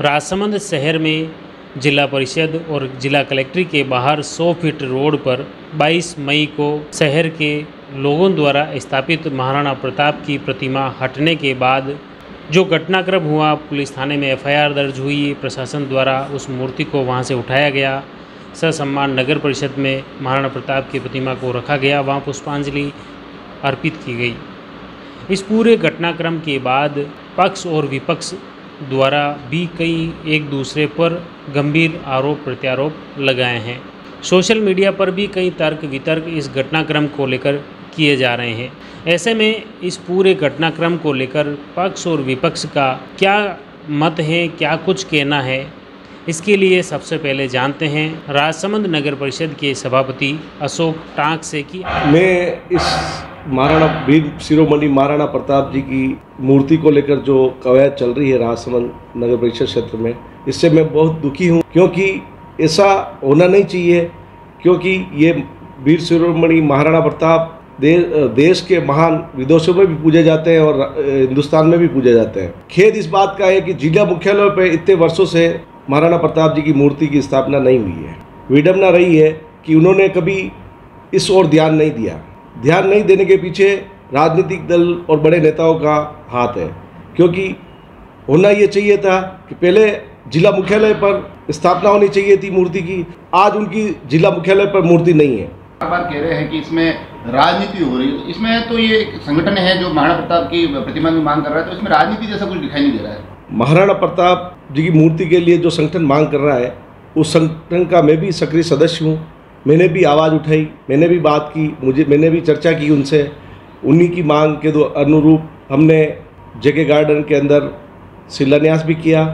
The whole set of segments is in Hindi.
राजसमंद शहर में जिला परिषद और जिला कलेक्ट्री के बाहर 100 फीट रोड पर 22 मई को शहर के लोगों द्वारा स्थापित महाराणा प्रताप की प्रतिमा हटने के बाद जो घटनाक्रम हुआ, पुलिस थाने में एफआईआर दर्ज हुई। प्रशासन द्वारा उस मूर्ति को वहां से उठाया गया, ससम्मान नगर परिषद में महाराणा प्रताप की प्रतिमा को रखा गया, वहां पुष्पांजलि अर्पित की गई। इस पूरे घटनाक्रम के बाद पक्ष और विपक्ष द्वारा भी कई एक दूसरे पर गंभीर आरोप प्रत्यारोप लगाए हैं। सोशल मीडिया पर भी कई तर्क वितर्क इस घटनाक्रम को लेकर किए जा रहे हैं। ऐसे में इस पूरे घटनाक्रम को लेकर पक्ष और विपक्ष का क्या मत है, क्या कुछ कहना है, इसके लिए सबसे पहले जानते हैं राजसमंद नगर परिषद के सभापति अशोक टांक से कि मैं इस महाराणा वीर शिरोमणि महाराणा प्रताप जी की मूर्ति को लेकर जो कवायद चल रही है राजसमंद नगर परिषद क्षेत्र में, इससे मैं बहुत दुखी हूँ, क्योंकि ऐसा होना नहीं चाहिए। क्योंकि ये वीर शिरोमणि महाराणा प्रताप देश के महान विदेशों में भी पूजे जाते हैं और हिंदुस्तान में भी पूजे जाते हैं। खेद इस बात का है कि जिला मुख्यालय पर इतने वर्षों से महाराणा प्रताप जी की मूर्ति की स्थापना नहीं हुई है। विडंबना रही है कि उन्होंने कभी इस ओर ध्यान नहीं दिया। ध्यान नहीं देने के पीछे राजनीतिक दल और बड़े नेताओं का हाथ है, क्योंकि होना ये चाहिए था कि पहले जिला मुख्यालय पर स्थापना होनी चाहिए थी मूर्ति की। आज उनकी जिला मुख्यालय पर मूर्ति नहीं है। बार बार कह रहे हैं कि इसमें राजनीति हो रही है। इसमें तो ये संगठन है जो महाराणा प्रताप की प्रतिमा की मांग कर रहा है, तो इसमें राजनीति जैसा कुछ दिखाई नहीं दे रहा है। महाराणा प्रताप जी की मूर्ति के लिए जो संगठन मांग कर रहा है, उस संगठन का मैं भी सक्रिय सदस्य हूँ। मैंने भी आवाज़ उठाई, मैंने भी बात की, मैंने भी चर्चा की उनसे। उन्हीं की मांग के अनुरूप हमने जेके गार्डन के अंदर शिलान्यास भी किया।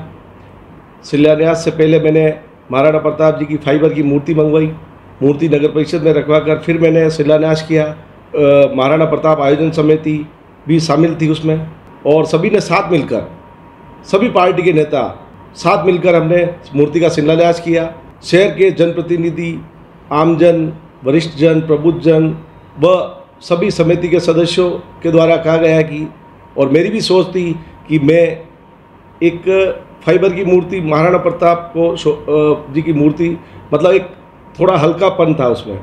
शिलान्यास से पहले मैंने महाराणा प्रताप जी की फाइबर की मूर्ति मंगवाई, मूर्ति नगर परिषद में रखवा कर फिर मैंने शिलान्यास किया। महाराणा प्रताप आयोजन समिति भी शामिल थी उसमें, और सभी ने साथ मिलकर, सभी पार्टी के नेता साथ मिलकर हमने मूर्ति का शिलान्यास किया। शहर के जनप्रतिनिधि, आमजन, वरिष्ठ जन, प्रबुद्धजन व सभी समिति के सदस्यों के द्वारा कहा गया कि, और मेरी भी सोच थी कि मैं एक फाइबर की मूर्ति महाराणा प्रताप को जी की मूर्ति, मतलब एक थोड़ा हल्कापन था उसमें,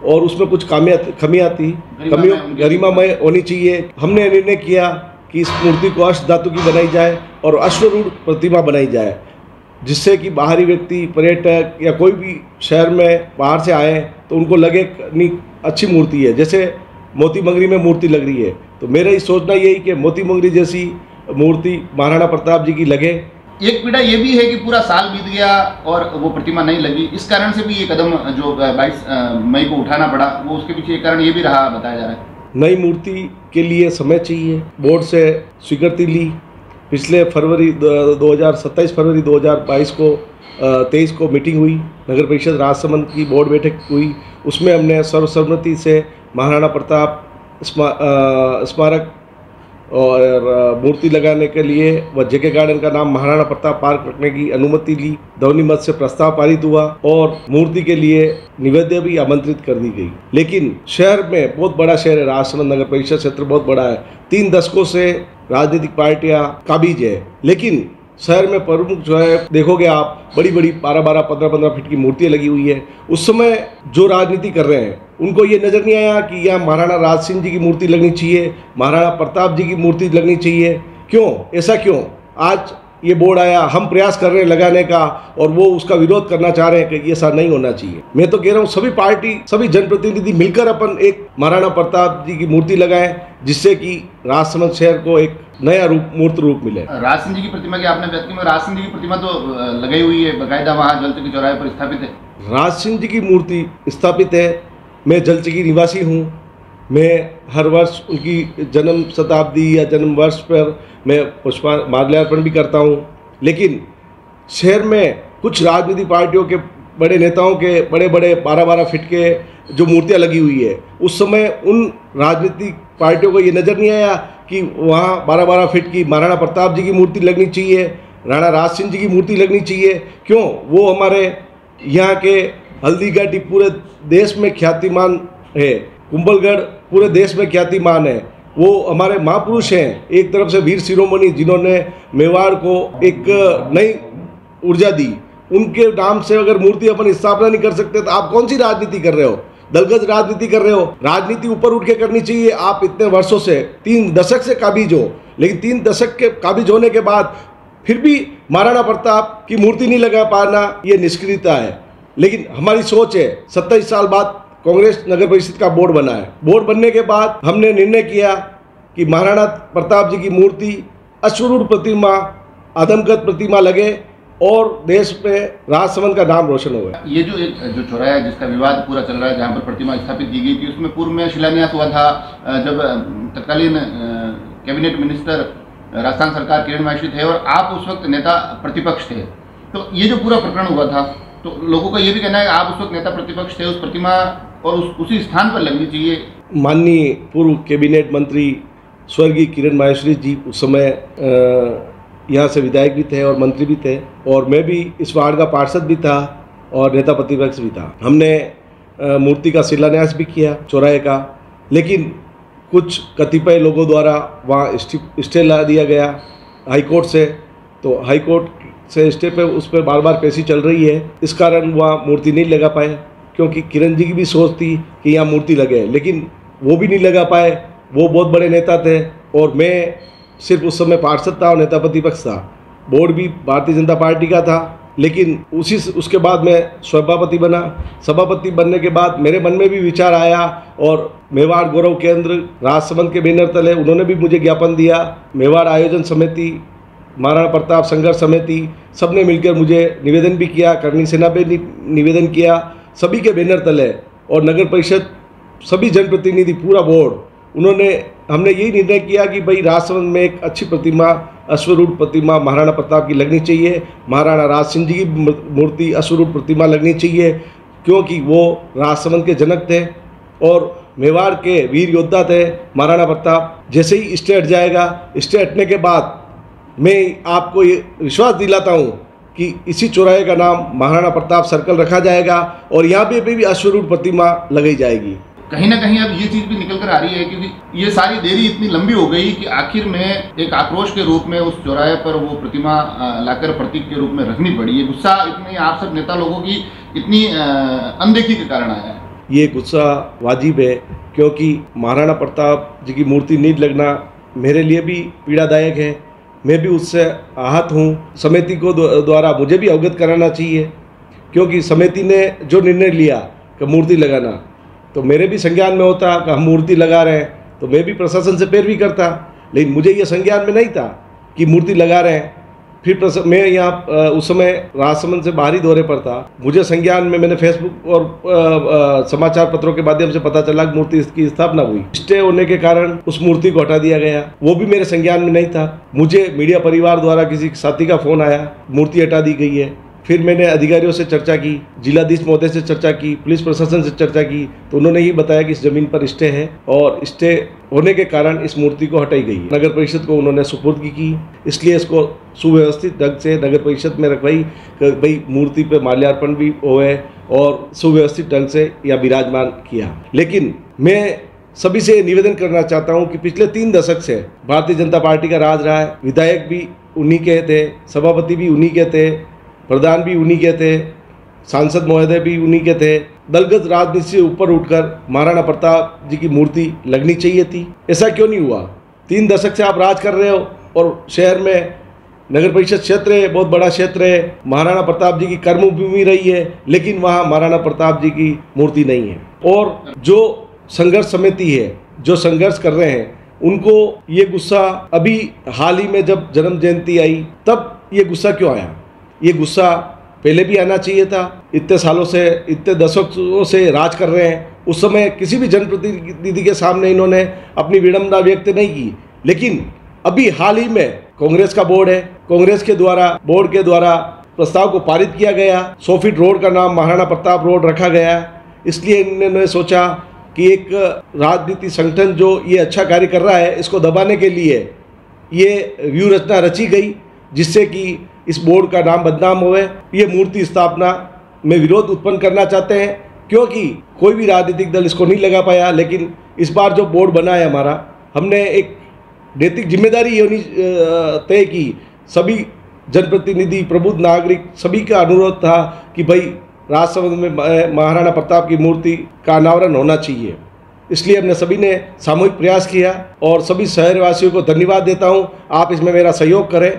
और उसमें कुछ खमियाँ थी, गरिमामय होनी चाहिए। हमने निर्णय किया कि इस मूर्ति को अष्ट धातु की बनाई जाए और अश्वरूढ़ प्रतिमा बनाई जाए, जिससे कि बाहरी व्यक्ति, पर्यटक या कोई भी शहर में बाहर से आए तो उनको लगे नहीं अच्छी मूर्ति है, जैसे मोती मंगरी में मूर्ति लग रही है। तो मेरा ये सोचना यही कि मोती मंगरी जैसी मूर्ति महाराणा प्रताप जी की लगे। एक पीड़ा ये भी है कि पूरा साल बीत गया और वो प्रतिमा नहीं लगी, इस कारण से भी ये कदम जो 22 मई को उठाना पड़ा, वो उसके पीछे एक कारण ये भी रहा बताया जा रहा है। नई मूर्ति के लिए समय चाहिए। बोर्ड से स्वीकृति ली पिछले 27 फरवरी 2022 को 23 को मीटिंग हुई, नगर परिषद राजसमंद की बोर्ड बैठक हुई। उसमें हमने सर्वसम्मति से महाराणा प्रताप स्मारक और मूर्ति लगाने के लिए व जेके गार्डन का नाम महाराणा प्रताप पार्क रखने की अनुमति ली। ध्वनिमत से प्रस्ताव पारित हुआ और मूर्ति के लिए निवेदन भी आमंत्रित कर दी गई। लेकिन शहर में, बहुत बड़ा शहर है राजसमंद नगर परिषद क्षेत्र, बहुत बड़ा है। 3 दशकों से राजनीतिक पार्टियां काबिज है, लेकिन शहर में प्रमुख जो है, देखोगे आप, बड़ी बड़ी 12-12, 15-15 फीट की मूर्तियां लगी हुई है। उस समय जो राजनीति कर रहे हैं उनको ये नज़र नहीं आया कि यहाँ महाराणा राज सिंह जी की मूर्ति लगनी चाहिए, महाराणा प्रताप जी की मूर्ति लगनी चाहिए। क्यों, ऐसा क्यों? आज ये बोर्ड आया, हम प्रयास कर रहे हैं लगाने का, और वो उसका विरोध करना चाह रहे हैं कि ऐसा नहीं होना चाहिए। मैं तो कह रहा हूँ सभी पार्टी, सभी जनप्रतिनिधि मिलकर अपन एक महाराणा प्रताप जी की मूर्ति लगाएं, जिससे कि राजसमंद शहर को एक नया रूप, मूर्त रूप मिले। राज सिंह जी की प्रतिमा की आपने बात की, राज सिंह जी की प्रतिमा तो लगाई हुई है, बाकायदा वहाँ जलचकी चौराहे पर स्थापित है। राज सिंह जी की मूर्ति स्थापित है। मैं जलचकी निवासी हूँ। मैं हर वर्ष उनकी जन्म शताब्दी या जन्म वर्ष पर मैं माल्यार्पण भी करता हूँ। लेकिन शहर में कुछ राजनीतिक पार्टियों के बड़े नेताओं के बड़े 12-12 फीट के जो मूर्तियाँ लगी हुई है, उस समय उन राजनीतिक पार्टियों को ये नज़र नहीं आया कि वहाँ 12-12 फीट की महाराणा प्रताप जी की मूर्ति लगनी चाहिए, राणा राज सिंह जी की मूर्ति लगनी चाहिए। क्यों? वो हमारे यहाँ के हल्दीघाटी पूरे देश में ख्यातिमान है, कुंभलगढ़ पूरे देश में ख्यातिमान है। वो हमारे महापुरुष हैं। एक तरफ से वीर शिरोमणि जिन्होंने मेवाड़ को एक नई ऊर्जा दी, उनके नाम से अगर मूर्ति अपन स्थापना नहीं कर सकते तो आप कौन सी राजनीति कर रहे हो? दलगत राजनीति कर रहे हो। राजनीति ऊपर उठ के करनी चाहिए। आप इतने वर्षों से 3 दशक से काबिज हो, लेकिन 3 दशक के काबिज होने के बाद फिर भी महाराणा प्रताप की मूर्ति नहीं लगा पाना, ये निष्क्रियता है। लेकिन हमारी सोच है, 27 साल बाद कांग्रेस नगर परिषद का बोर्ड बना है। बोर्ड बनने के बाद हमने निर्णय किया कि महाराणा प्रताप जी की मूर्ति अश्वरूढ़ प्रतिमा, आदमकद प्रतिमा लगे और देश में राजसमंद का नाम रोशन हुआ। ये जो चौराहा है जिसका विवाद पूरा चल रहा है, जहाँ पर प्रतिमा स्थापित की गई थी, उसमें पूर्व में शिलान्यास हुआ था जब तत्कालीन कैबिनेट मिनिस्टर राजस्थान सरकार किरण माहेश्वरी थे और आप उस वक्त नेता प्रतिपक्ष थे। तो ये जो पूरा प्रकरण हुआ था, तो लोगों का ये भी कहना है कि आप उस वक्त नेता प्रतिपक्ष थे, उस प्रतिमा और उसी स्थान पर लगनी चाहिए। माननीय पूर्व कैबिनेट मंत्री स्वर्गीय किरण माहेश्वरी जी उस समय यहाँ से विधायक भी थे और मंत्री भी थे, और मैं भी इस वार्ड का पार्षद भी था और नेता प्रतिपक्ष भी था। हमने मूर्ति का शिलान्यास भी किया चौराहे का, लेकिन कुछ कतिपय लोगों द्वारा वहाँ स्टे ला दिया गया हाईकोर्ट से। तो हाईकोर्ट से स्टे पे उस पर बार बार पेशी चल रही है, इस कारण वहाँ मूर्ति नहीं लगा पाए, क्योंकि किरण जी की भी सोच थी कि यहाँ मूर्ति लगे, लेकिन वो भी नहीं लगा पाए। वो बहुत बड़े नेता थे और मैं सिर्फ उस समय पार्षद था और नेता प्रतिपक्ष था। बोर्ड भी भारतीय जनता पार्टी का था, लेकिन उसके बाद मैं सभापति बना। सभापति बनने के बाद मेरे मन में भी विचार आया और मेवाड़ गौरव केंद्र राजसमंद के बैनर तले उन्होंने भी मुझे ज्ञापन दिया। मेवाड़ आयोजन समिति, महाराणा प्रताप संघर्ष समिति, सबने मिलकर मुझे निवेदन भी किया, करणी सेना पे निवेदन किया, सभी के बैनर तले, और नगर परिषद सभी जनप्रतिनिधि पूरा बोर्ड, हमने यही निर्णय किया कि भाई राजसमंद में एक अच्छी प्रतिमा, अश्वरूढ़ प्रतिमा महाराणा प्रताप की लगनी चाहिए। महाराणा राज सिंह जी की मूर्ति अश्वरूढ़ प्रतिमा लगनी चाहिए, क्योंकि वो राजसमंद के जनक थे और मेवाड़ के वीर योद्धा थे। महाराणा प्रताप जैसे ही स्टे हट जाएगा, स्टे हटने के बाद मैं आपको ये विश्वास दिलाता हूँ कि इसी चौराहे का नाम महाराणा प्रताप सर्कल रखा जाएगा और यहाँ पे भी अश्वरूढ़ प्रतिमा लगाई जाएगी। कहीं ना कहीं अब ये चीज़ भी निकल कर आ रही है, क्योंकि ये सारी देरी इतनी लंबी हो गई कि आखिर में एक आक्रोश के रूप में उस चौराहे पर वो प्रतिमा लाकर प्रतीक के रूप में रखनी पड़ी। ये गुस्सा इतनी आप सब नेता लोगों की इतनी अनदेखी के कारण आया है। ये गुस्सा वाजिब है, क्योंकि महाराणा प्रताप जी की मूर्ति नहीं लगना मेरे लिए भी पीड़ादायक है। मैं भी उससे आहत हूँ। समिति को द्वारा मुझे भी अवगत कराना चाहिए, क्योंकि समिति ने जो निर्णय लिया कि मूर्ति लगाना, तो मेरे भी संज्ञान में होता कि हम मूर्ति लगा रहे हैं, तो मैं भी प्रशासन से पैरवी करता, लेकिन मुझे ये संज्ञान में नहीं था कि मूर्ति लगा रहे हैं। फिर मैं यहाँ उस समय राजसमंद से बाहरी दौरे पर था, मुझे संज्ञान में मैंने फेसबुक और समाचार पत्रों के माध्यम से पता चला कि मूर्ति की स्थापना हुई। स्टे होने के कारण उस मूर्ति को हटा दिया गया, वो भी मेरे संज्ञान में नहीं था। मुझे मीडिया परिवार द्वारा किसी साथी का फोन आया, मूर्ति हटा दी गई है। फिर मैंने अधिकारियों से चर्चा की, जिलाधीश महोदय से चर्चा की, पुलिस प्रशासन से चर्चा की, तो उन्होंने ये बताया कि इस जमीन पर स्टे है और स्टे होने के कारण इस मूर्ति को हटाई गई। नगर परिषद को उन्होंने सुपुर्द की, इसलिए इसको सुव्यवस्थित ढंग से नगर परिषद में रखवाई, भाई मूर्ति पे माल्यार्पण भी हुए और सुव्यवस्थित ढंग से यह विराजमान किया। लेकिन मैं सभी से निवेदन करना चाहता हूँ कि पिछले 3 दशक से भारतीय जनता पार्टी का राज रहा है। विधायक भी उन्हीं के थे, सभापति भी उन्हीं के थे, प्रधान भी उन्हीं के थे, सांसद महोदय भी उन्हीं के थे। दलगत राजनीति से ऊपर उठकर महाराणा प्रताप जी की मूर्ति लगनी चाहिए थी। ऐसा क्यों नहीं हुआ? 3 दशक से आप राज कर रहे हो और शहर में नगर परिषद क्षेत्र है, बहुत बड़ा क्षेत्र है, महाराणा प्रताप जी की कर्मभूमि रही है, लेकिन वहाँ महाराणा प्रताप जी की मूर्ति नहीं है। और जो संघर्ष समिति है, जो संघर्ष कर रहे हैं, उनको ये गुस्सा अभी हाल ही में जब जन्म जयंती आई तब ये गुस्सा क्यों आया? ये गुस्सा पहले भी आना चाहिए था। इतने सालों से, इतने दशकों से राज कर रहे हैं, उस समय किसी भी जनप्रतिनिधि के सामने इन्होंने अपनी विडंबना व्यक्त नहीं की। लेकिन अभी हाल ही में कांग्रेस का बोर्ड है, कांग्रेस के द्वारा, बोर्ड के द्वारा प्रस्ताव को पारित किया गया। 100 फीट रोड का नाम महाराणा प्रताप रोड रखा गया। इसलिए इन्होंने सोचा कि एक राजनीति संगठन जो ये अच्छा कार्य कर रहा है, इसको दबाने के लिए ये व्यूह रचना रची गई, जिससे कि इस बोर्ड का नाम बदनाम होवे। ये मूर्ति स्थापना में विरोध उत्पन्न करना चाहते हैं, क्योंकि कोई भी राजनीतिक दल इसको नहीं लगा पाया। लेकिन इस बार जो बोर्ड बना है हमारा, हमने एक नैतिक जिम्मेदारी तय की, सभी जनप्रतिनिधि, प्रबुद्ध नागरिक सभी का अनुरोध था कि भाई राजसमंद में महाराणा प्रताप की मूर्ति का अनावरण होना चाहिए। इसलिए हमने सभी ने सामूहिक प्रयास किया और सभी शहरवासियों को धन्यवाद देता हूं। आप इसमें मेरा सहयोग करें।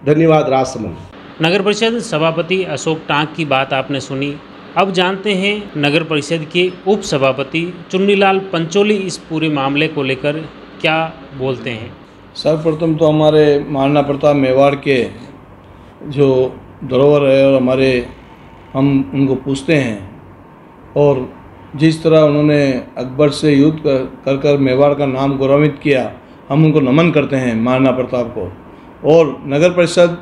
धन्यवाद राजसमंद। नगर परिषद सभापति अशोक टांक की बात आपने सुनी। अब जानते हैं नगर परिषद के उप सभापति चुन्नीलाल पंचोली इस पूरे मामले को लेकर क्या बोलते हैं। सर्वप्रथम तो हमारे महाराणा प्रताप मेवाड़ के जो धरोहर है और हम उनको पूछते हैं और जिस तरह उन्होंने अकबर से युद्ध कर कर मेवाड़ का नाम गौरवित किया, हम उनको नमन करते हैं महाराणा प्रताप को। और नगर परिषद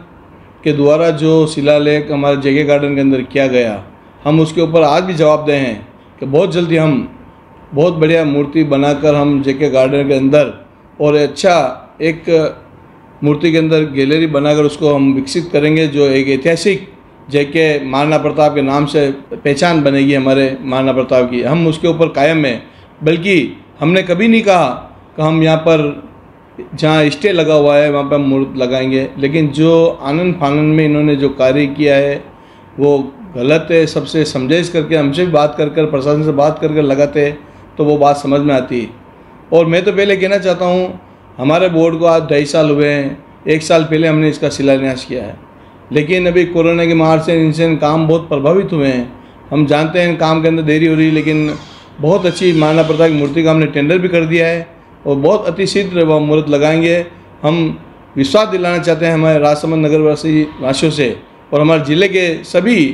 के द्वारा जो शिलालेख हमारे जेके गार्डन के अंदर किया गया, हम उसके ऊपर आज भी जवाब दें हैं कि बहुत जल्दी हम बहुत बढ़िया मूर्ति बनाकर हम जेके गार्डन के अंदर और अच्छा एक मूर्ति के अंदर गैलरी बनाकर उसको हम विकसित करेंगे, जो एक ऐतिहासिक जेके महाराणा प्रताप के नाम से पहचान बनेगी हमारे महाराणा प्रताप की। हम उसके ऊपर कायम हैं, बल्कि हमने कभी नहीं कहा कि हम यहाँ पर जहाँ स्टे लगा हुआ है वहाँ पर हम मूर्ति लगाएंगे, लेकिन जो आनंद फानंद में इन्होंने जो कार्य किया है वो गलत है। सबसे समझाइश करके, हमसे भी बात कर कर, प्रशासन से बात कर कर लगाते तो वो बात समझ में आती। और मैं तो पहले कहना चाहता हूँ, हमारे बोर्ड को आज 2.5 साल हुए हैं। 1 साल पहले हमने इसका शिलान्यास किया है, लेकिन अभी कोरोना की मार से इनसे काम बहुत प्रभावित हुए हैं। हम जानते हैं काम के अंदर देरी हो रही है, लेकिन बहुत अच्छी महाराणा प्रताप की मूर्ति का हमने टेंडर भी कर दिया है और बहुत अति शीघ्र वह मूर्त लगाएंगे। हम विश्वास दिलाना चाहते हैं हमारे राजसमंद नगर वासियों से और हमारे ज़िले के सभी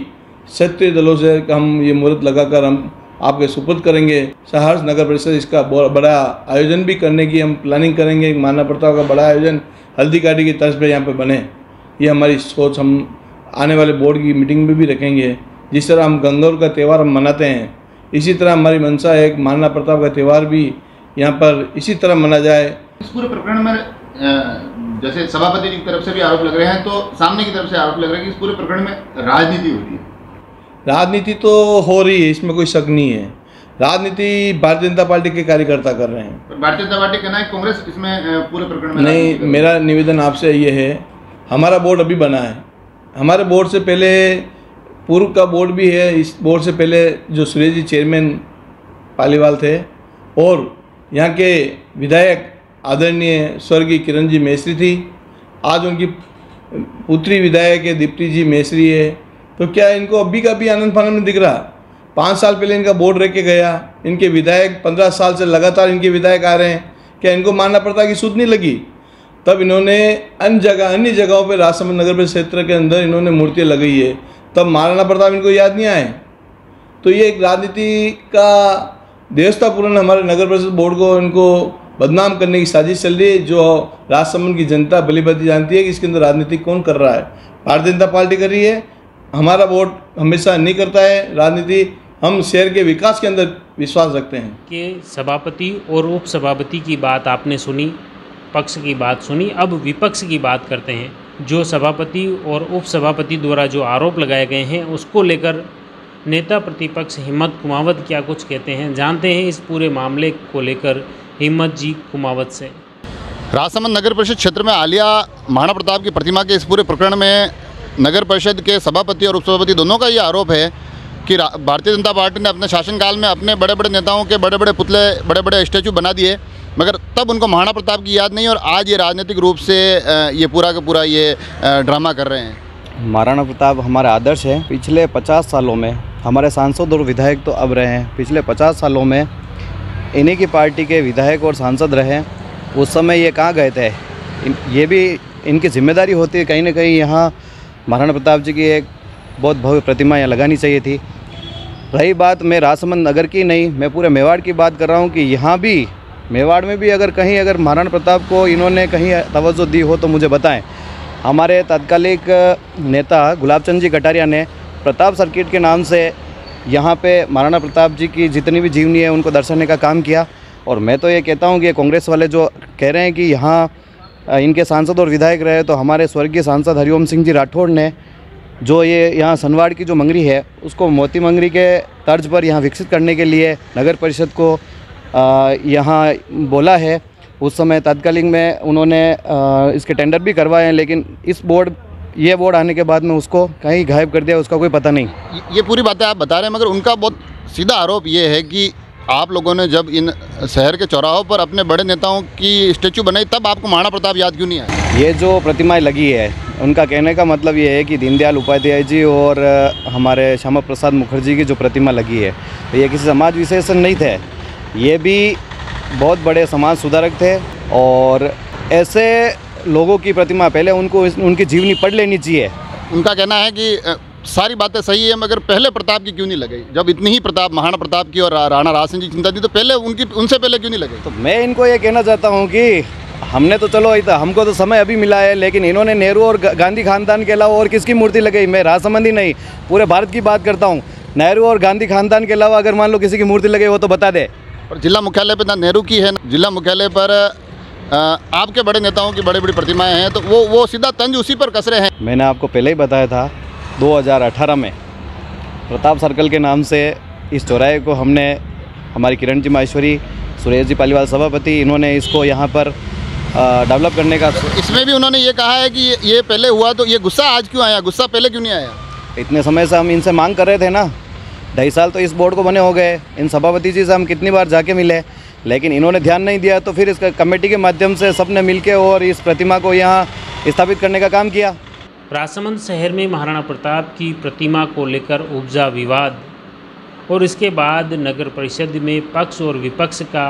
क्षेत्रीय दलों से कि हम ये मूर्त लगाकर हम आपके सुपुर्द करेंगे। सहर्ष नगर परिषद इसका बड़ा आयोजन भी करने की हम प्लानिंग करेंगे। महाराणा प्रताप का बड़ा आयोजन हल्दी घाटी की तर्ज पर यहाँ पर बने, ये हमारी सोच हम आने वाले बोर्ड की मीटिंग में भी रखेंगे। जिस तरह हम गंगौर का त्यौहार हम मनाते हैं, इसी तरह हमारी मंशा है कि महाराणा प्रताप का त्यौहार भी यहाँ पर इसी तरह मना जाए। इस पूरे प्रकरण में जैसे सभापति की तरफ से भी आरोप लग रहे हैं, तो सामने की तरफ से आरोप लग रहा है कि इस पूरे प्रकरण में राजनीति हो रही है। राजनीति तो हो रही है, इसमें कोई शक नहीं है। राजनीति भारतीय जनता पार्टी के कार्यकर्ता कर रहे हैं। भारतीय जनता पार्टी कहना है कांग्रेस इसमें पूरे प्रकरण में नहीं। मेरा निवेदन आपसे ये है, हमारा बोर्ड अभी बना है। हमारे बोर्ड से पहले पूर्व का बोर्ड भी है। इस बोर्ड से पहले जो सुरेश जी चेयरमैन पालीवाल थे और यहाँ के विधायक आदरणीय स्वर्गीय किरण जी मेसरी थी। आज उनकी पुत्री विधायक है दीप्ति जी मेसरी है। तो क्या इनको अभी का भी आनंद फानंद में दिख रहा? 5 साल पहले इनका बोर्ड रह के गया। इनके विधायक 15 साल से लगातार इनके विधायक आ रहे हैं। क्या इनको महाराणा प्रताप की सूझ नहीं लगी? तब इन्होंने अन्य जगहों पर राजसमंद नगर परिषद क्षेत्र के अंदर इन्होंने मूर्तियाँ लगाई है, तब महाराणा प्रताप इनको याद नहीं आए। तो ये एक राजनीति का देवतापूर्ण हमारे नगर परिषद बोर्ड को इनको बदनाम करने की साजिश चल रही है, जो राजसमंद की जनता भली भांति जानती है कि इसके अंदर राजनीति कौन कर रहा है। भारतीय जनता पार्टी कर रही है। हमारा बोर्ड हमेशा नहीं करता है राजनीति। हम शहर के विकास के अंदर विश्वास रखते हैं। कि सभापति और उप सभापति की बात आपने सुनी, पक्ष की बात सुनी। अब विपक्ष की बात करते हैं। जो सभापति और उप सभापति द्वारा जो आरोप लगाए गए हैं उसको लेकर नेता प्रतिपक्ष हिम्मत कुमावत क्या कुछ कहते हैं, जानते हैं इस पूरे मामले को लेकर हिम्मत जी कुमावत से। राजसमंद नगर परिषद क्षेत्र में आलिया महाराणा प्रताप की प्रतिमा के इस पूरे प्रकरण में नगर परिषद के सभापति और उपसभापति दोनों का ये आरोप है कि भारतीय जनता पार्टी ने अपने शासनकाल में अपने बड़े बड़े नेताओं के बड़े बड़े पुतले, बड़े बड़े स्टैचू बना दिए, मगर तब उनको महाराणा प्रताप की याद नहीं और आज ये राजनीतिक रूप से ये पूरा का पूरा ये ड्रामा कर रहे हैं। महाराणा प्रताप हमारा आदर्श है। पिछले 50 सालों में हमारे सांसद और विधायक तो अब रहे हैं, पिछले 50 सालों में इन्हीं की पार्टी के विधायक और सांसद रहे। उस समय ये कहाँ गए थे? ये भी इनकी जिम्मेदारी होती है कहीं ना कहीं। यहाँ महाराणा प्रताप जी की एक बहुत भव्य प्रतिमा यहाँ लगानी चाहिए थी। रही बात मैं राजसमंद नगर की नहीं, मैं पूरे मेवाड़ की बात कर रहा हूँ कि यहाँ भी मेवाड़ में भी अगर कहीं अगर महाराणा प्रताप को इन्होंने कहीं तवज्जो दी हो तो मुझे बताएं। हमारे तत्कालिक नेता गुलाब चंद जी कटारिया ने प्रताप सर्किट के नाम से यहाँ पे महाराणा प्रताप जी की जितनी भी जीवनी है उनको दर्शाने का काम किया। और मैं तो ये कहता हूँ कि कांग्रेस वाले जो कह रहे हैं कि यहाँ इनके सांसद और विधायक रहे, तो हमारे स्वर्गीय सांसद हरिओम सिंह जी राठौड़ ने जो ये यहाँ सनवाड़ की जो मंगरी है उसको मोती मंगरी के तर्ज पर यहाँ विकसित करने के लिए नगर परिषद को यहाँ बोला है। उस समय तत्कालीन में उन्होंने इसके टेंडर भी करवाए हैं, लेकिन इस बोर्ड ये बोर्ड आने के बाद में उसको कहीं गायब कर दिया, उसका कोई पता नहीं। ये पूरी बातें आप बता रहे हैं, मगर उनका बहुत सीधा आरोप ये है कि आप लोगों ने जब इन शहर के चौराहों पर अपने बड़े नेताओं की स्टैचू बनाई तब आपको महाराणा प्रताप याद क्यों नहीं आया? ये जो प्रतिमाएं लगी है, उनका कहने का मतलब ये है कि दीनदयाल उपाध्याय जी और हमारे श्यामा प्रसाद मुखर्जी की जो प्रतिमा लगी है, तो ये किसी समाज विशेषण नहीं थे, ये भी बहुत बड़े समाज सुधारक थे। और ऐसे लोगों की प्रतिमा पहले उनको उनकी जीवनी पढ़ लेनी चाहिए। उनका कहना है कि सारी बातें सही है, मगर पहले प्रताप की क्यों नहीं लगाई? जब इतनी ही प्रताप, महाराणा प्रताप की और राणा राज सिंह जी की चिंता थी, तो पहले उनसे पहले क्यों नहीं लगाई? तो मैं इनको ये कहना चाहता हूँ कि हमने तो चलो हमको तो समय अभी मिला है, लेकिन इन्होंने नेहरू और गांधी खानदान के अलावा और किसकी मूर्ति लगाई? मैं राजसमंदी नहीं, पूरे भारत की बात करता हूँ। नेहरू और गांधी खानदान के अलावा अगर मान लो किसी की मूर्ति लगे वो तो बता दे। और जिला मुख्यालय पर ना नेहरू की है, जिला मुख्यालय पर आपके बड़े नेताओं की बड़ी बड़ी प्रतिमाएं हैं, तो वो सीधा तंज उसी पर कस रहे हैं। मैंने आपको पहले ही बताया था 2018 में प्रताप सर्कल के नाम से इस चौराहे को हमने, हमारी किरण जी माहेश्वरी, सुरेश जी पालीवाल सभापति, इन्होंने इसको यहाँ पर डेवलप करने का। इसमें भी उन्होंने ये कहा है कि ये पहले हुआ, तो ये गुस्सा आज क्यों आया? गुस्सा पहले क्यों नहीं आया? इतने समय से हम इनसे मांग कर रहे थे ना, 2.5 साल तो इस बोर्ड को बने हो गए। इन सभापति जी से हम कितनी बार जाके मिले, लेकिन इन्होंने ध्यान नहीं दिया। तो फिर इस कमेटी के माध्यम से सबने मिलके और इस प्रतिमा को यहाँ स्थापित करने का काम किया। राजसमंद शहर में महाराणा प्रताप की प्रतिमा को लेकर उपजा विवाद और इसके बाद नगर परिषद में पक्ष और विपक्ष का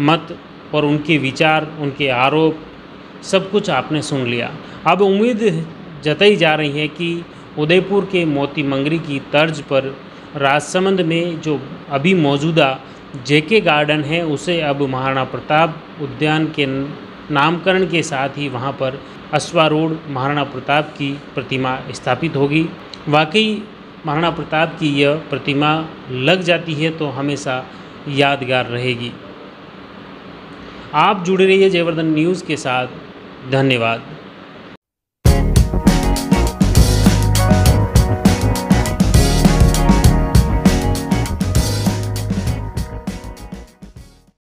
मत और उनके विचार, उनके आरोप, सब कुछ आपने सुन लिया। अब उम्मीद जताई जा रही है कि उदयपुर के मोती मंगरी की तर्ज पर राजसमंद में जो अभी मौजूदा जेके गार्डन है, उसे अब महाराणा प्रताप उद्यान के नामकरण के साथ ही वहाँ पर अश्वारूढ़ महाराणा प्रताप की प्रतिमा स्थापित होगी। वाकई महाराणा प्रताप की यह प्रतिमा लग जाती है तो हमेशा यादगार रहेगी। आप जुड़े रहिए जयवर्धन न्यूज़ के साथ। धन्यवाद।